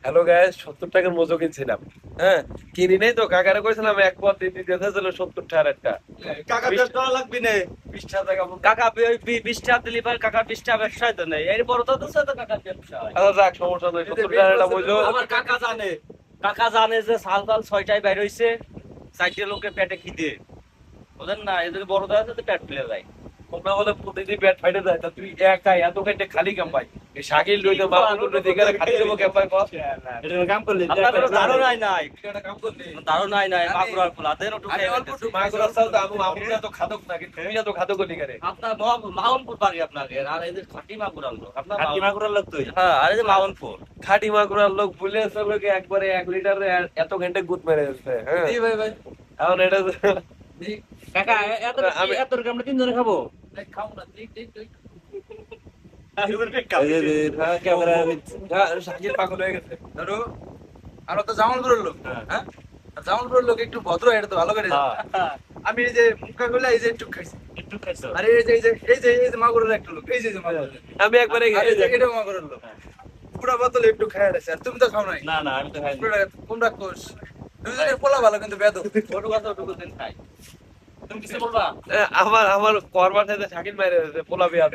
Hello guys, 70 টাকার Mojo কিনছিলাম। হ্যাঁ, কিনি নাই তো, কাকারে কইছিলাম এক পথ দিতে দিতেছিল 70 টাকার একটা। কাকা 20 বেশ করা লাগবি না। 20 টাকা মতো। কাকা 20টা দিলি ভাই, কাকা 20টা ব্যবসায় তো নেই, এর বড় তো তো তো কাকার ব্যবসায়। আচ্ছা যাক, সমস্যা নাই, 70 টাকার একটা মোজো। আমার কাকা জানে যে সাল সাল 6টায় বাইর হইছে, 4টে লোকের পেটে খিদে, বুঝেন না, এদের বড় দেওয়া তো পেট ফুলে যায়। তোমরা বলে প্রতিদিন ব্যাট ফাইটে যায়, তা তুই একাই এত খাইতে খালি কামাই। এই শাকিল রইতে মামুন রইতে এখানে খালি দেবো কামাই কর। এটা কাম করলি আপনার কোনো ধারণাই নাই, এটা কাম করলি। ধারণাই নাই মাগুরার পোলা দেন একটু আমি খেয়ে অল্প একটু ফেলতেছি। মাগুর আসাল তো আমুরা তো খাদক না, কিন্তু তুমি তো খাদক কলি করে। আপনার মাউনপুর বাড়ি আপনাকে, আর এদের খাঁটি মাগুর আনলো আপনার কাকিমা করার লোক তুই। হ্যাঁ, আর এই যে মাউনপুর খাটি মাগুরার লোক ভুলে আসে লোকে একবারে 1 লিটারে এত ঘন্টা গুদ মেরে যাচ্ছে। হ্যাঁ, জি ভাই ভাই। এখন এটা কাকা এত আমি- এত আমরা তিনজনে খাবো। খাও না, ঠিক ঠিক ঠিক। ক্যামেরা শাকিল পাগল হয়ে গেছে। ধরো আমরা তো জামালপুরের লোক, হ্যাঁ, আর জামালপুরের লোক একটু ভদ্র, এটা তো ভালো করে জানে। আমি এই যে মুখা করলে এই যে একটু খাইছি, একটু খাইছো। আর এই যে মাগুরের একটা লোক, এই যে মাগুরের, আমি একবারে আর এই যে এটা মাগুরের লোক, পুরা বোতলে একটু খাইয়া দিছে। আর তুমি তো খাও নাই। না না, আমি তো খাইনি। তোমরা কোষ দুজনের পোলা ভালো, কিন্তু বেদ ছোট কথা ওটুকু দিন খাই। তুমি কিছু বলবা? আমার করবার সাথে শাকিল মাইরে পোলা বিয়া